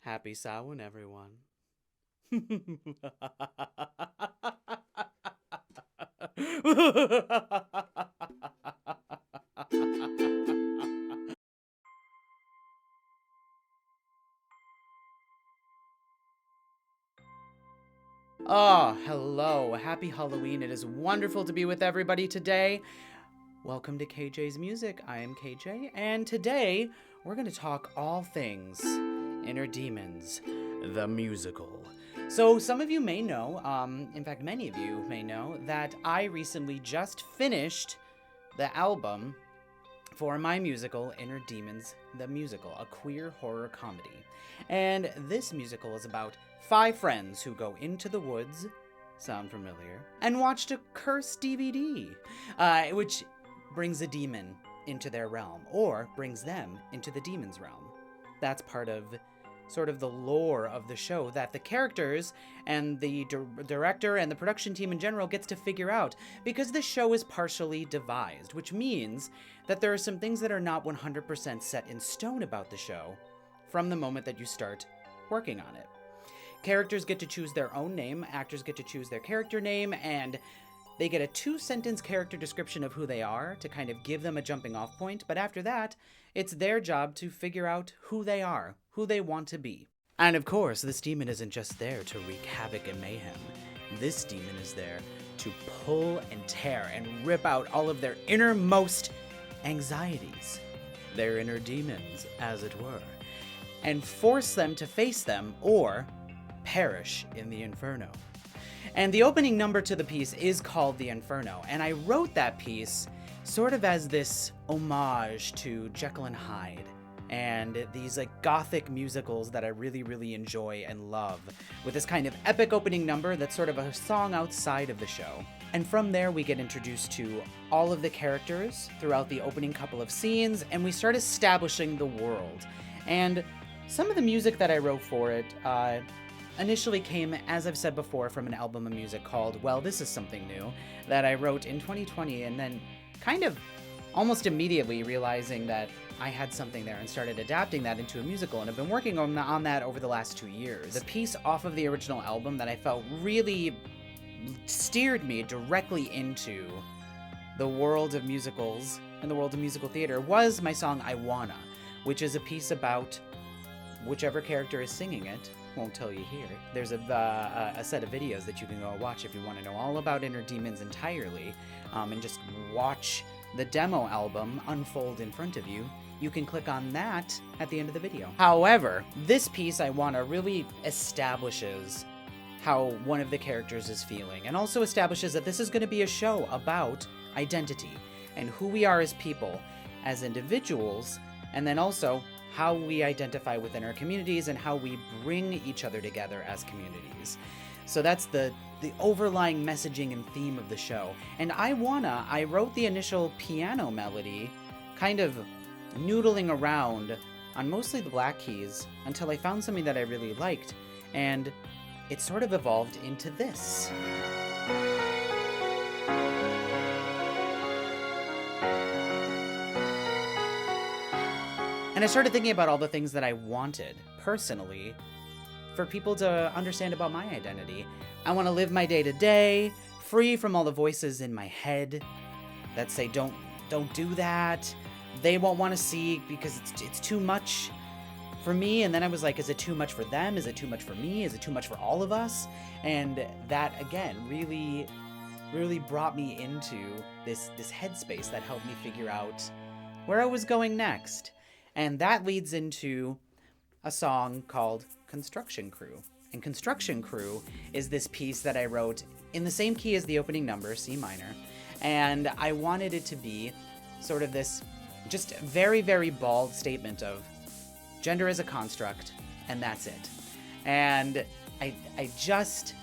Happy Samhain, everyone. Oh, hello. Happy Halloween. It is wonderful to be with everybody today. Welcome to KJ's Music. I am KJ, and today we're going to talk all things Inner Demons, the musical. So, some of you may know, in fact, many of you may know, that I recently just finished the album for my musical, Inner Demons, the musical, a queer horror comedy. And this musical is about 5 friends who go into the woods, sound familiar, and watched a cursed DVD, which brings a demon into their realm, or brings them into the demon's realm. That's part of sort of the lore of the show that the characters and the director and the production team in general gets to figure out, because the show is partially devised, which means that there are some things that are not 100% set in stone about the show from the moment that you start working on it. Characters get to choose their own name, actors get to choose their character name, and they get a 2-sentence character description of who they are to kind of give them a jumping off point, but after that, it's their job to figure out who they are, who they want to be. And of course, this demon isn't just there to wreak havoc and mayhem. This demon is there to pull and tear and rip out all of their innermost anxieties, their inner demons, as it were, and force them to face them or perish in the inferno. And the opening number to the piece is called The Inferno, and I wrote that piece sort of as this homage to Jekyll and Hyde and these gothic musicals that I really, really enjoy and love, with this kind of epic opening number that's sort of a song outside of the show. And from there we get introduced to all of the characters throughout the opening couple of scenes, and we start establishing the world. And some of the music that I wrote for it initially came, as I've said before, from an album of music called Well, This Is Something New, that I wrote in 2020, and then kind of almost immediately realizing that I had something there and started adapting that into a musical, and I've been working on that over the last 2 years. The piece off of the original album that I felt really steered me directly into the world of musicals and the world of musical theater was my song I Wanna, which is a piece about whichever character is singing it. Won't tell you here. There's a set of videos that you can go watch if you want to know all about Inner Demons entirely, and just watch the demo album unfold in front of you. You can click on that at the end of the video. However, this piece, I Wanna, really establishes how one of the characters is feeling, and also establishes that this is going to be a show about identity and who we are as people, as individuals, and then also how we identify within our communities and how we bring each other together as communities. So that's the overlying messaging and theme of the show. And I wrote the initial piano melody kind of noodling around on mostly the black keys until I found something that I really liked, and it sort of evolved into this. And I started thinking about all the things that I wanted, personally, for people to understand about my identity. I want to live my day to day, free from all the voices in my head that say, don't do that. They won't want to see because it's too much for me. And then I was like, is it too much for them? Is it too much for me? Is it too much for all of us? And that, again, really, really brought me into this headspace that helped me figure out where I was going next. And that leads into a song called Construction Crew. And Construction Crew is this piece that I wrote in the same key as the opening number, C minor. And I wanted it to be sort of this just very, very bald statement of gender is a construct, and that's it. And I just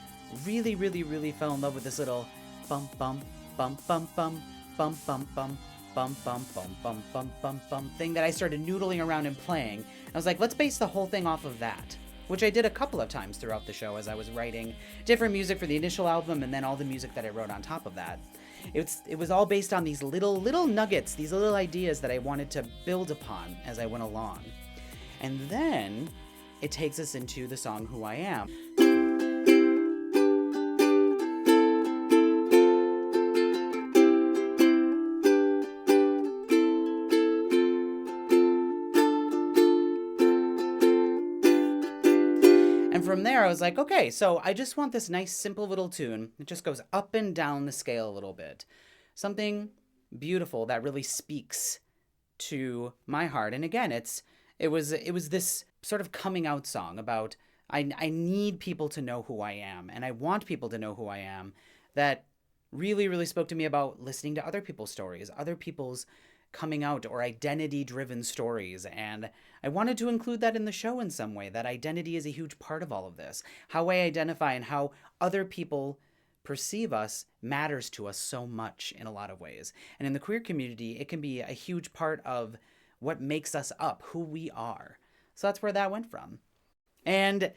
really, really, really fell in love with this little bum, bum, bum, bum, bum, bum, bum, bum, bum, bum, bum, bum, bum, bum, bum thing that I started noodling around and playing. I was like, let's base the whole thing off of that, which I did a couple of times throughout the show as I was writing different music for the initial album and then all the music that I wrote on top of that. It was all based on these little nuggets, these little ideas that I wanted to build upon as I went along. And then it takes us into the song Who I Am. And from there, I was like, okay, so I just want this nice, simple little tune. It just goes up and down the scale a little bit. Something beautiful that really speaks to my heart. And again, it was this sort of coming out song about I need people to know who I am, and I want people to know who I am. That really, really spoke to me about listening to other people's stories, other people's coming out or identity-driven stories. And I wanted to include that in the show in some way, that identity is a huge part of all of this. How I identify and how other people perceive us matters to us so much in a lot of ways. And in the queer community, it can be a huge part of what makes us up, who we are. So that's where that went from. And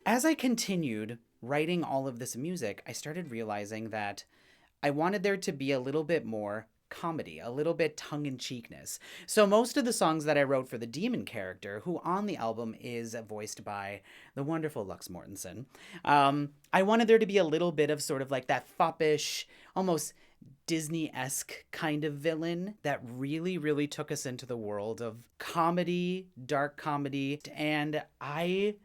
as I continued writing all of this music, I started realizing that I wanted there to be a little bit more comedy, a little bit tongue-in-cheekness. So most of the songs that I wrote for the demon character, who on the album is voiced by the wonderful Lux Mortensen, I wanted there to be a little bit of sort of like that foppish, almost Disney-esque kind of villain that really, really took us into the world of comedy, dark comedy, and I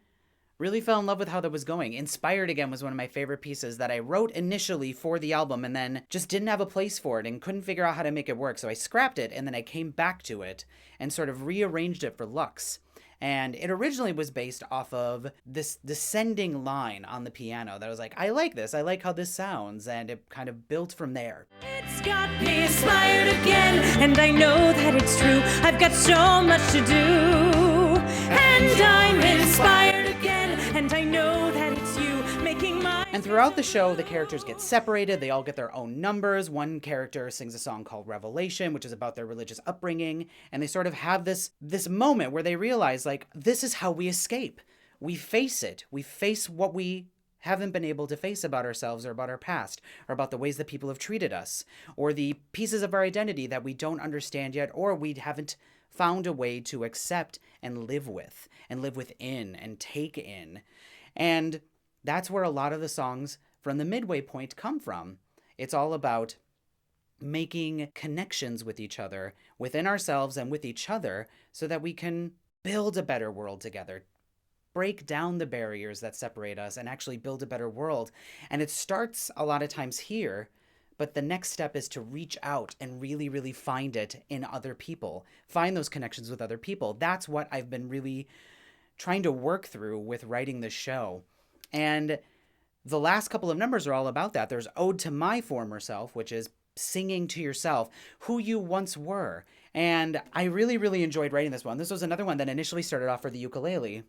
really fell in love with how that was going. Inspired Again was one of my favorite pieces that I wrote initially for the album and then just didn't have a place for it and couldn't figure out how to make it work. So I scrapped it and then I came back to it and sort of rearranged it for Lux. And it originally was based off of this descending line on the piano that I was like, I like this. I like how this sounds. And it kind of built from there. It's got me inspired again, and I know that it's true. I've got so much to do, and I'm inspired again, and I know that it's you making my... And throughout the show, the characters get separated. They all get their own numbers. One character sings a song called Revelation, which is about their religious upbringing. And they sort of have this moment where they realize, like, this is how we escape. We face it. We face what we haven't been able to face about ourselves or about our past, or about the ways that people have treated us, or the pieces of our identity that we don't understand yet, or we haven't found a way to accept and live with, and live within, and take in. And that's where a lot of the songs from the midway point come from. It's all about making connections with each other, within ourselves and with each other, so that we can build a better world together, break down the barriers that separate us, and actually build a better world. And it starts a lot of times here, but the next step is to reach out and really, really find it in other people, find those connections with other people. That's what I've been really trying to work through with writing this show. And the last couple of numbers are all about that. There's Ode to My Former Self, which is singing to yourself who you once were. And I really, really enjoyed writing this one. This was another one that initially started off for the ukulele.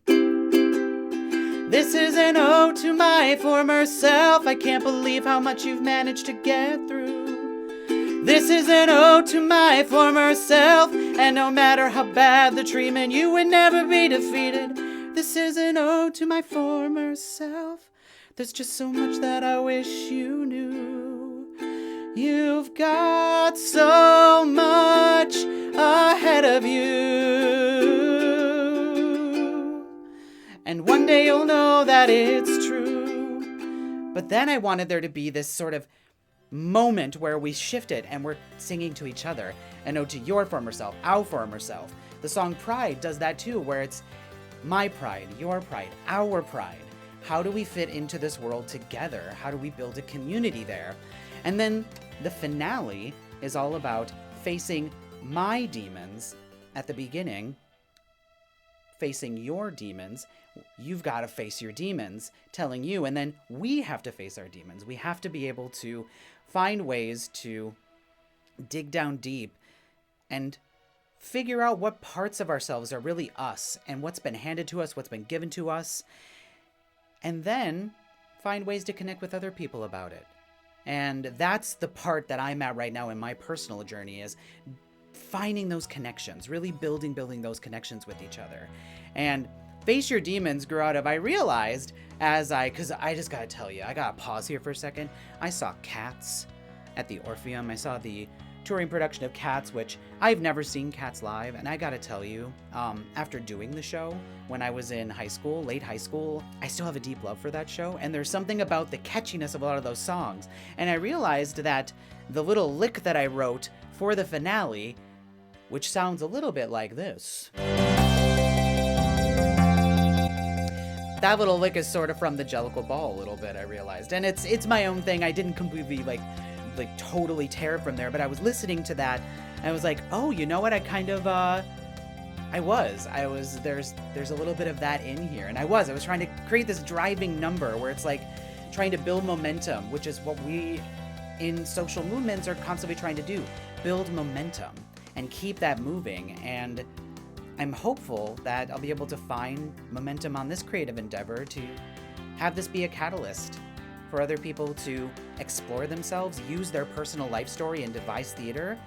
This is an ode to my former self. I can't believe how much you've managed to get through. This is an ode to my former self. And no matter how bad the treatment, you would never be defeated. This is an ode to my former self. There's just so much that I wish you knew. You've got so much ahead of you. And one day you'll know that it's true. But then I wanted there to be this sort of moment where we shifted and we're singing to each other. An ode to your former self, our former self. The song Pride does that too, where it's my pride, your pride, our pride. How do we fit into this world together? How do we build a community there? And then the finale is all about facing my demons at the beginning, facing your demons. You've got to face your demons, telling you, and then we have to face our demons. We have to be able to find ways to dig down deep and figure out what parts of ourselves are really us and what's been handed to us, what's been given to us, and then find ways to connect with other people about it. And that's the part that I'm at right now in my personal journey, is finding those connections, really building those connections with each other. And Face Your Demons grew out of, I realized because I just gotta tell you, I gotta pause here for a second. I saw Cats at the Orpheum. I saw the touring production of Cats, which I've never seen Cats live, and I gotta tell you, after doing the show when I was in high school, late high school, I still have a deep love for that show, and there's something about the catchiness of a lot of those songs. And I realized that the little lick that I wrote for the finale, which sounds a little bit like this. That little lick is sort of from the Jellicle Ball a little bit, I realized. And it's my own thing. I didn't completely like totally tear it from there, but I was listening to that and I was like, oh, you know what? I kind of there's a little bit of that in here. And I was trying to create this driving number where it's like trying to build momentum, which is what we in social movements are constantly trying to do. Build momentum and keep that moving. And I'm hopeful that I'll be able to find momentum on this creative endeavor to have this be a catalyst for other people to explore themselves, use their personal life story and device theater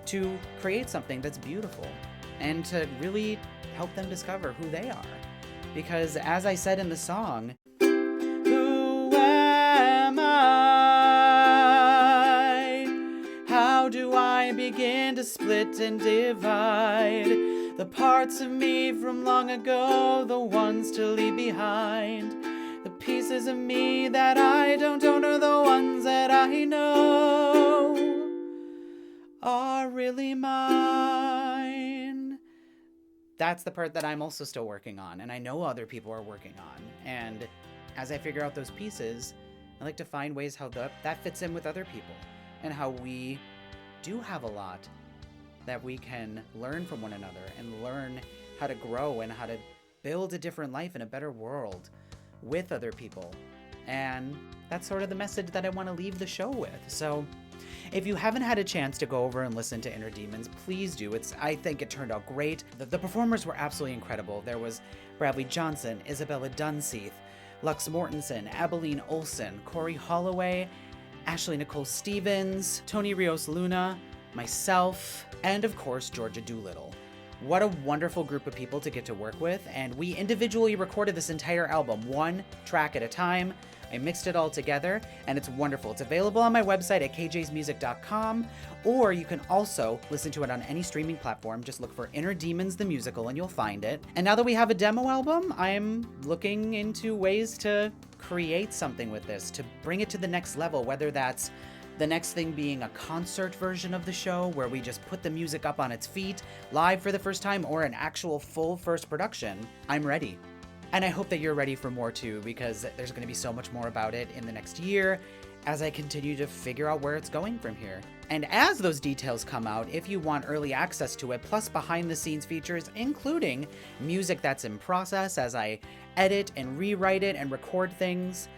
to create something that's beautiful and to really help them discover who they are. Because as I said in the song, who am I? How do I begin to split and divide the parts of me from long ago, the ones to leave behind? The pieces of me that I don't own are the ones that I know are really mine. That's the part that I'm also still working on, and I know other people are working on. And as I figure out those pieces, I like to find ways how that fits in with other people, and how we do have a lot that we can learn from one another and learn how to grow and how to build a different life in a better world with other people. And that's sort of the message that I want to leave the show with. So if you haven't had a chance to go over and listen to Inner Demons, please do. I think it turned out great. The performers were absolutely incredible. There was Bradley Johnson, Isabella Dunseith, Lux Mortensen, Abilene Olsen, Corey Holloway, Ashley Nicole Stevens, Tony Rios Luna, myself, and of course, Georgia Doolittle. What a wonderful group of people to get to work with, and we individually recorded this entire album, one track at a time. I mixed it all together, and it's wonderful. It's available on my website at kjsmusic.com, or you can also listen to it on any streaming platform. Just look for Inner Demons the Musical, and you'll find it. And now that we have a demo album, I'm looking into ways to create something with this, to bring it to the next level, whether that's the next thing being a concert version of the show where we just put the music up on its feet live for the first time, or an actual full first production. I'm ready. And I hope that you're ready for more too, because there's going to be so much more about it in the next year as I continue to figure out where it's going from here. And as those details come out, if you want early access to it, plus behind the scenes features, including music that's in process as I edit and rewrite it and record things,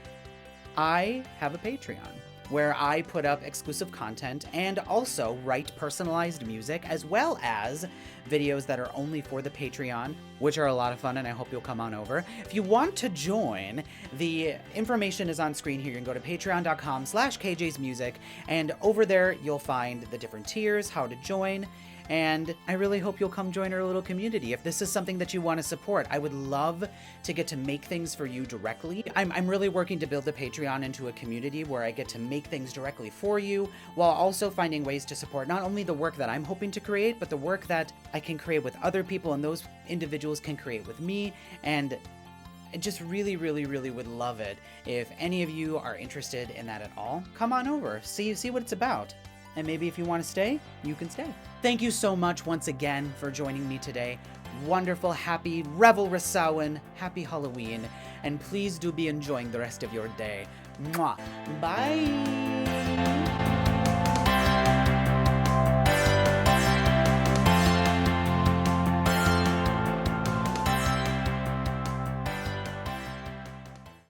I have a Patreon where I put up exclusive content and also write personalized music, as well as videos that are only for the Patreon, which are a lot of fun, and I hope you'll come on over. If you want to join, the information is on screen here. You can go to patreon.com/kjsmusic, and over there you'll find the different tiers, how to join, and I really hope you'll come join our little community. If this is something that you want to support, I would love to get to make things for you directly. I'm really working to build the Patreon into a community where I get to make things directly for you, while also finding ways to support not only the work that I'm hoping to create, but the work that I can create with other people, and those individuals can create with me. And I just really, really, really would love it if any of you are interested in that at all. Come on over, see what it's about. And maybe if you want to stay, you can stay. Thank you so much once again for joining me today. Wonderful, happy, Revel Samhain, happy Halloween, and please do be enjoying the rest of your day. Mwah. Bye.